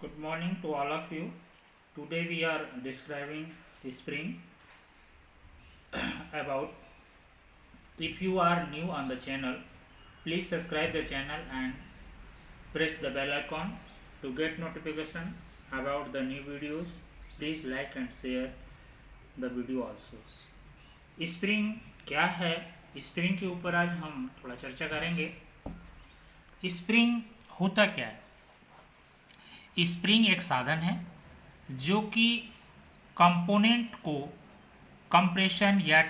Good morning to all of you. Today we are describing the spring about. If you are new on the channel, please subscribe the channel and press the bell icon to get notification about the new videos. Please like and share the video also. Spring क्या है, spring के ऊपर आज हम थोड़ा चर्चा करेंगे। Spring होता क्या है? स्प्रिंग एक साधन है जो कि कंपोनेंट को कंप्रेशन या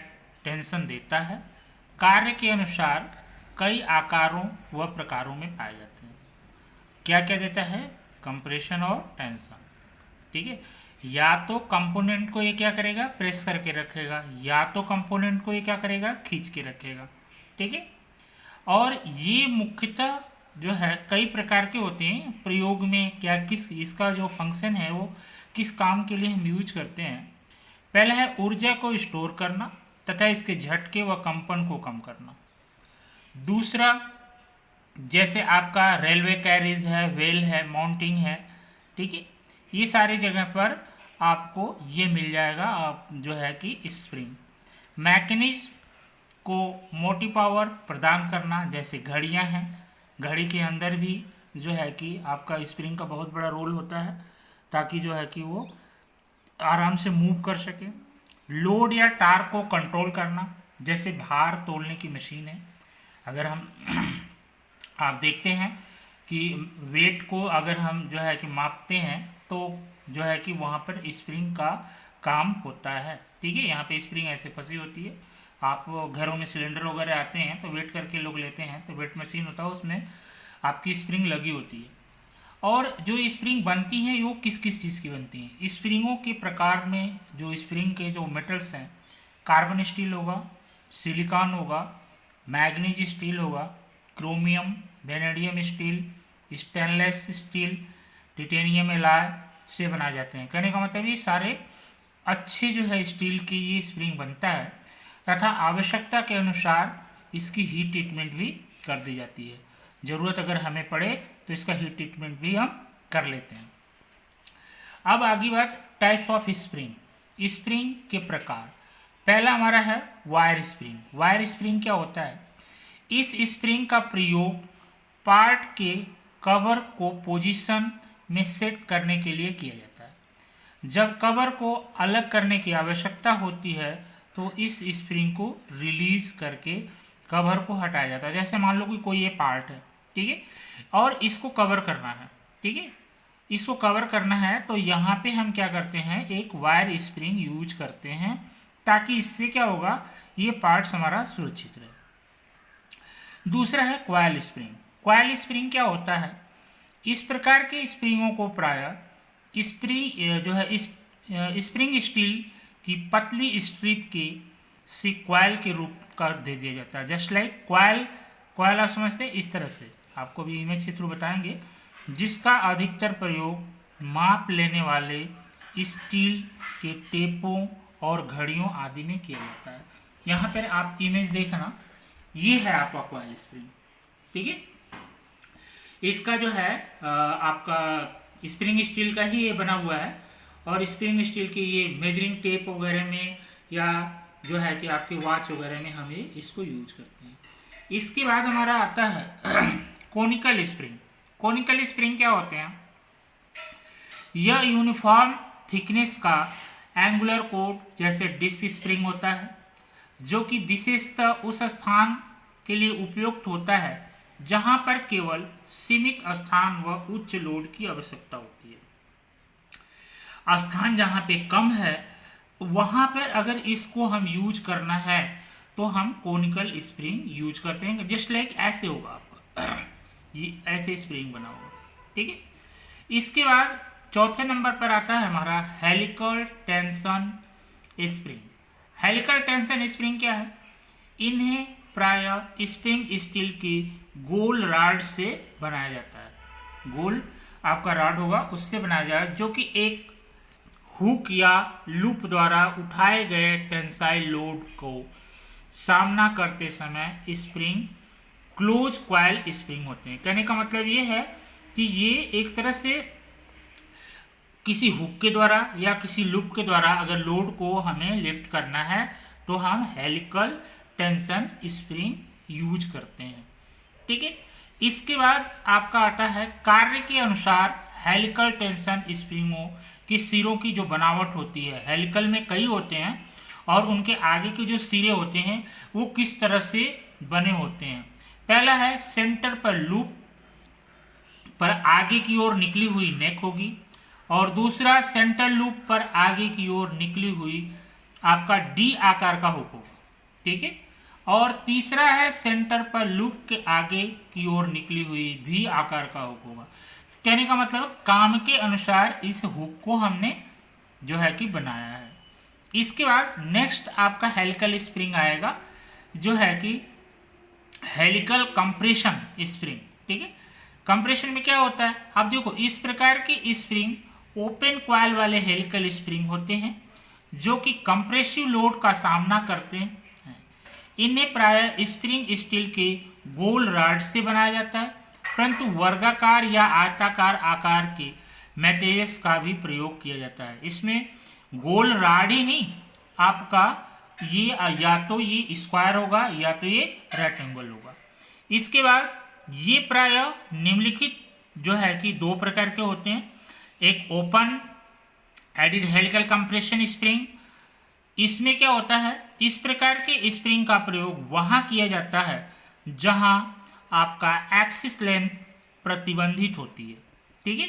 टेंशन देता है। कार्य के अनुसार कई आकारों व प्रकारों में पाए जाते हैं। क्या क्या देता है? कंप्रेशन और टेंशन। ठीक है, या तो कंपोनेंट को ये क्या करेगा, प्रेस करके रखेगा, या तो कंपोनेंट को ये क्या करेगा, खींच के रखेगा। ठीक है, और ये मुख्यतः जो है कई प्रकार के होते हैं। प्रयोग में क्या किस इसका जो फंक्शन है वो किस काम के लिए हम यूज करते हैं। पहला है ऊर्जा को स्टोर करना तथा इसके झटके व कंपन को कम करना। दूसरा, जैसे आपका रेलवे कैरिज है, वेल है, माउंटिंग है, ठीक है, ये सारी जगह पर आपको ये मिल जाएगा। आप जो है कि स्प्रिंग मैकेनिज्म को मोटी पावर प्रदान करना, जैसे घड़ियां हैं, घड़ी के अंदर भी जो है कि आपका स्प्रिंग का बहुत बड़ा रोल होता है ताकि जो है कि वो आराम से मूव कर सके। लोड या टार को कंट्रोल करना, जैसे भार तोलने की मशीन है, अगर हम आप देखते हैं कि वेट को अगर हम जो है कि मापते हैं तो जो है कि वहाँ पर स्प्रिंग का काम होता है। ठीक है, यहाँ पे स्प्रिंग ऐसे फंसी होती है। आप घरों में सिलेंडर वगैरह आते हैं तो वेट करके लोग लेते हैं, तो वेट मशीन होता है, उसमें आपकी स्प्रिंग लगी होती है। और जो स्प्रिंग बनती हैं वो किस किस चीज़ की बनती हैं? स्प्रिंगों के प्रकार में जो स्प्रिंग के जो मेटल्स हैं, कार्बन स्टील होगा, सिलिकॉन होगा, मैग्नीज स्टील होगा, chromium, vanadium steel, stainless steel, titanium alloy से बनाए जाते हैं। कहने का मतलब ये सारे अच्छे जो है स्टील की ये स्प्रिंग बनता है तथा आवश्यकता के अनुसार इसकी हीट ट्रीटमेंट भी कर दी जाती है। ज़रूरत अगर हमें पड़े तो इसका हीट ट्रीटमेंट भी हम कर लेते हैं। अब आगे बात टाइप्स ऑफ स्प्रिंग। स्प्रिंग के प्रकार, पहला हमारा है वायर स्प्रिंग। वायर स्प्रिंग क्या होता है? इस स्प्रिंग का प्रयोग पार्ट के कवर को पोजीशन में सेट करने के लिए किया जाता है। जब कवर को अलग करने की आवश्यकता होती है तो इस स्प्रिंग को रिलीज करके कवर को हटाया जाता है। जैसे मान लो कि कोई ये पार्ट है, ठीक है, और इसको कवर करना है, ठीक है, इसको कवर करना है तो यहाँ पे हम क्या करते हैं, एक वायर स्प्रिंग यूज करते हैं ताकि इससे क्या होगा, ये पार्ट्स हमारा सुरक्षित रहे। दूसरा है क्वाइल स्प्रिंग। क्वाइल स्प्रिंग क्या होता है? इस प्रकार के स्प्रिंगों को प्रायः स्प्रिंग स्टील की पतली स्ट्रिप के से क्वाइल के रूप का दे दिया जाता है। जस्ट लाइक क्वाइल आप समझते हैं, इस तरह से आपको भी इमेज के थ्रू बताएंगे, जिसका अधिकतर प्रयोग माप लेने वाले स्टील के टेपों और घड़ियों आदि में किया जाता है। यहाँ पर आप इमेज देखना, ये है आपका क्वाइल स्प्रिंग, ठीक है। इसका जो है आपका स्प्रिंग स्टील का ही ये बना हुआ है और स्प्रिंग स्टील के ये मेजरिंग टेप वगैरह में या जो है कि आपके वॉच वगैरह में हम ये इसको यूज करते हैं। इसके बाद हमारा आता है कोनिकल स्प्रिंग। कोनिकल स्प्रिंग क्या होते हैं? यह यूनिफॉर्म थिकनेस का एंगुलर कोड जैसे डिस्क स्प्रिंग होता है, जो कि विशेषतः उस स्थान के लिए उपयुक्त होता है जहां पर केवल सीमित स्थान व उच्च लोड की आवश्यकता होती है। स्थान जहां पे कम है वहां पर अगर इसको हम यूज करना है तो हम कोनिकल स्प्रिंग यूज करते हैं। जस्ट लाइक ऐसे होगा आपका ये ऐसे स्प्रिंग बना होगा, ठीक है। इसके बाद चौथे नंबर पर आता है हमारा helical tension spring. Helical tension spring क्या है? इन्हें प्रायः स्प्रिंग स्टील की गोल राड से बनाया जाता है। गोल आपका राड होगा उससे बनाया जाएगा, जो कि एक हुक या लूप द्वारा उठाए गए टेंसाइल लोड को सामना करते समय स्प्रिंग क्लोज क्वाइल स्प्रिंग होते हैं। कहने का मतलब ये है कि ये एक तरह से किसी हुक के द्वारा या किसी लूप के द्वारा अगर लोड को हमें लिफ्ट करना है तो हम हेलिकल टेंशन स्प्रिंग यूज करते हैं। ठीक है, इसके बाद आपका आता है कार्य के अनुसार हेलिकल टेंशन स्प्रिंगों के सिरों की जो बनावट होती है, हेलिकल में कई होते हैं और उनके आगे के जो सिरे होते हैं वो किस तरह से बने होते हैं। पहला है सेंटर पर लूप पर आगे की ओर निकली हुई नेक होगी और दूसरा सेंटर लूप पर आगे की ओर निकली हुई आपका डी आकार का हुक होगा। ठीक है, और तीसरा है सेंटर पर लूप के आगे की ओर निकली हुई वी आकार का हुक होगा। कहने का मतलब काम के अनुसार इस हुक को हमने जो है कि बनाया है। इसके बाद नेक्स्ट आपका हेलिकल स्प्रिंग आएगा जो है कि हेलिकल कंप्रेशन स्प्रिंग। ठीक है, कंप्रेशन में क्या होता है, अब देखो इस प्रकार के स्प्रिंग ओपन कॉइल वाले हेलिकल स्प्रिंग होते हैं जो कि कंप्रेसिव लोड का सामना करते हैं। इन्हें प्रायः स्प्रिंग स्टील के गोल रॉड से बनाया जाता है, परंतु वर्गाकार या आयताकार आकार के मटेरियल्स का भी प्रयोग किया जाता है। इसमें गोल रॉड ही नहीं, आपका ये या तो ये स्क्वायर होगा या तो ये रेक्टेंगल होगा। इसके बाद ये प्रायः निम्नलिखित जो है कि दो प्रकार के होते हैं, एक open ended helical compression spring. इसमें क्या होता है, इस प्रकार के स्प्रिंग का प्रयोग वहां किया जाता है जहां आपका एक्सिस लेंथ प्रतिबंधित होती है। ठीक है,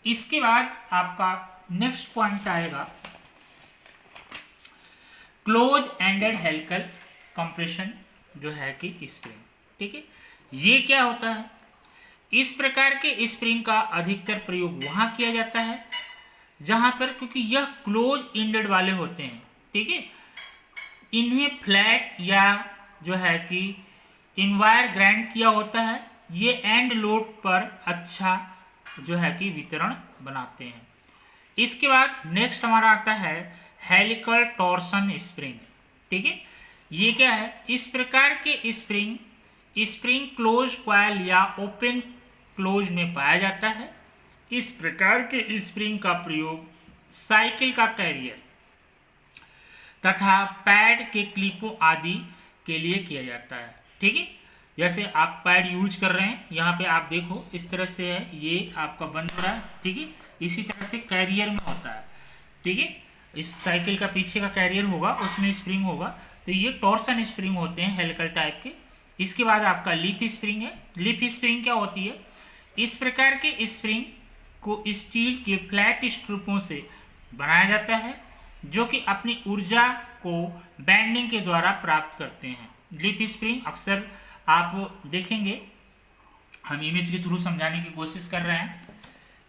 इसके बाद आपका नेक्स्ट पॉइंट आएगा क्लोज एंडेड हेलिकल कंप्रेशन जो है कि स्प्रिंग। ठीक है, ये क्या होता है, इस प्रकार के स्प्रिंग का अधिकतर प्रयोग वहां किया जाता है जहां पर, क्योंकि यह क्लोज एंडेड वाले होते हैं। ठीक है, इन्हें फ्लैट या जो है कि इनवायर ग्राइंड किया होता है, ये एंड लोड पर अच्छा जो है कि वितरण बनाते हैं। इसके बाद नेक्स्ट हमारा आता है हेलिकल टॉर्सन स्प्रिंग। ठीक है, ये क्या है, इस प्रकार के स्प्रिंग क्लोज कॉइल या ओपन क्लोज में पाया जाता है। इस प्रकार के स्प्रिंग का प्रयोग साइकिल का कैरियर तथा पैड के क्लिपों आदि के लिए किया जाता है। ठीक है, जैसे आप पैड यूज कर रहे हैं, यहाँ पे आप देखो इस तरह से है, ये आपका बन रहा है। ठीक है, इसी तरह से कैरियर में होता है। ठीक है, इस साइकिल का पीछे का कैरियर होगा, उसमें स्प्रिंग होगा, तो ये टॉर्सन स्प्रिंग होते हैं हेलिकल टाइप के। इसके बाद आपका लीफ स्प्रिंग है। लीफ स्प्रिंग क्या होती है, इस प्रकार के स्प्रिंग को स्टील के फ्लैट स्ट्रिपों से बनाया जाता है जो कि अपनी ऊर्जा को बैंडिंग के द्वारा प्राप्त करते हैं। लीफ स्प्रिंग अक्सर आप देखेंगे, हम इमेज के थ्रू समझाने की कोशिश कर रहे हैं।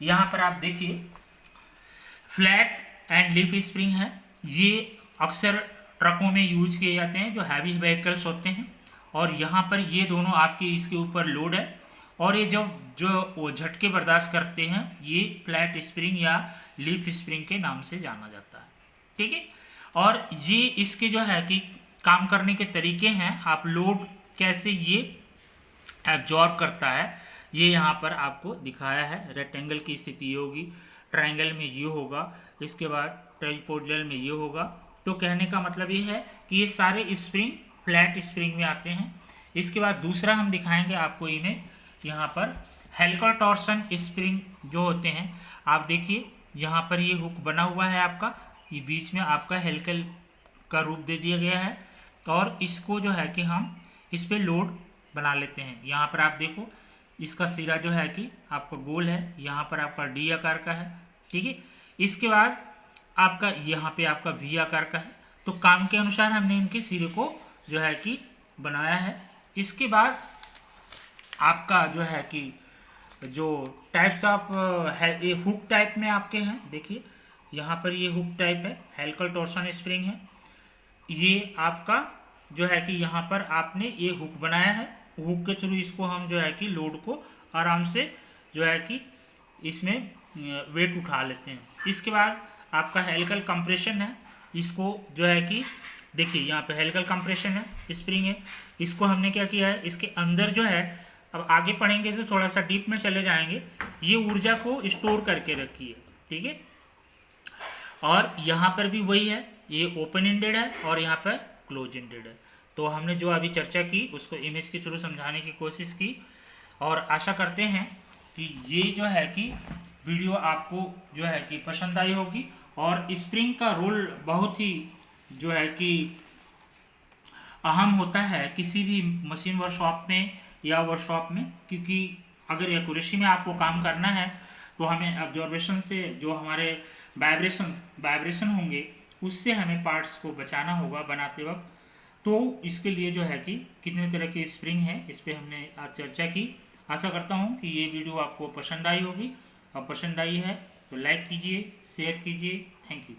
यहाँ पर आप देखिए फ्लैट एंड लीफ स्प्रिंग है, ये अक्सर ट्रकों में यूज किए जाते हैं जो हैवी व्हीकल्स होते हैं, और यहाँ पर ये दोनों आपके इसके ऊपर लोड है और ये जो झटके बर्दाश्त करते हैं, ये फ्लैट स्प्रिंग या लीफ स्प्रिंग के नाम से जाना जाता है। ठीक है, और ये इसके जो है कि काम करने के तरीके हैं, आप लोड कैसे ये एब्जॉर्ब करता है ये यहाँ पर आपको दिखाया है। रेक्टेंगल की स्थिति ये होगी, ट्रायंगल में ये होगा, इसके बाद ट्राइपोडियल में ये होगा। तो कहने का मतलब ये है कि ये सारे स्प्रिंग फ्लैट स्प्रिंग में आते हैं। इसके बाद दूसरा हम दिखाएंगे आपको इमेज, यहाँ पर हेलिकल टॉर्सन स्प्रिंग जो होते हैं, आप देखिए यहाँ पर ये हुक बना हुआ है आपका, ये बीच में आपका हेलिकल का रूप दे दिया गया है और इसको जो है कि हम इस पे लोड बना लेते हैं। यहाँ पर आप देखो इसका सिरा जो है कि आपका गोल है, यहाँ पर आपका डी आकार का है। ठीक है, इसके बाद आपका यहाँ पे आपका वी आकार का है। तो काम के अनुसार हमने इनके सिरे को जो है कि बनाया है। इसके बाद आपका जो है कि जो टाइप्स ऑफ है, ये हुक टाइप में आपके हैं, देखिए यहाँ पर ये हुक टाइप है, हेलिकल टॉर्सन स्प्रिंग है। ये आपका जो है कि यहाँ पर आपने ये हुक बनाया है, हुक के थ्रू इसको हम जो है कि लोड को आराम से जो है कि इसमें वेट उठा लेते हैं। इसके बाद आपका हेलिकल कंप्रेशन है, इसको जो है कि देखिए यहाँ पे हेलिकल कंप्रेशन है, स्प्रिंग है, इसको हमने क्या किया है, इसके अंदर जो है, अब आगे पढ़ेंगे तो थोड़ा सा डीप में चले जाएंगे, ये ऊर्जा को स्टोर करके रखी है। ठीक है, और यहाँ पर भी वही है, ये ओपन एंडेड है और यहाँ पर क्लोज एंडेड है। तो हमने जो अभी चर्चा की उसको इमेज के थ्रू समझाने की कोशिश की, और आशा करते हैं कि ये जो है कि वीडियो आपको जो है कि पसंद आई होगी। और स्प्रिंग का रोल बहुत ही जो है कि अहम होता है किसी भी मशीन वर्कशॉप में या वर्कशॉप में, क्योंकि अगर एक्यूरेसी में आपको काम करना है तो हमें ऑब्जर्वेशन से जो हमारे वाइब्रेशन होंगे उससे हमें पार्ट्स को बचाना होगा बनाते वक्त। तो इसके लिए जो है कि कितने तरह की स्प्रिंग है इस पर हमने आज चर्चा की। आशा करता हूँ कि ये वीडियो आपको पसंद आई होगी, और पसंद आई है तो लाइक कीजिए, शेयर कीजिए। Thank you.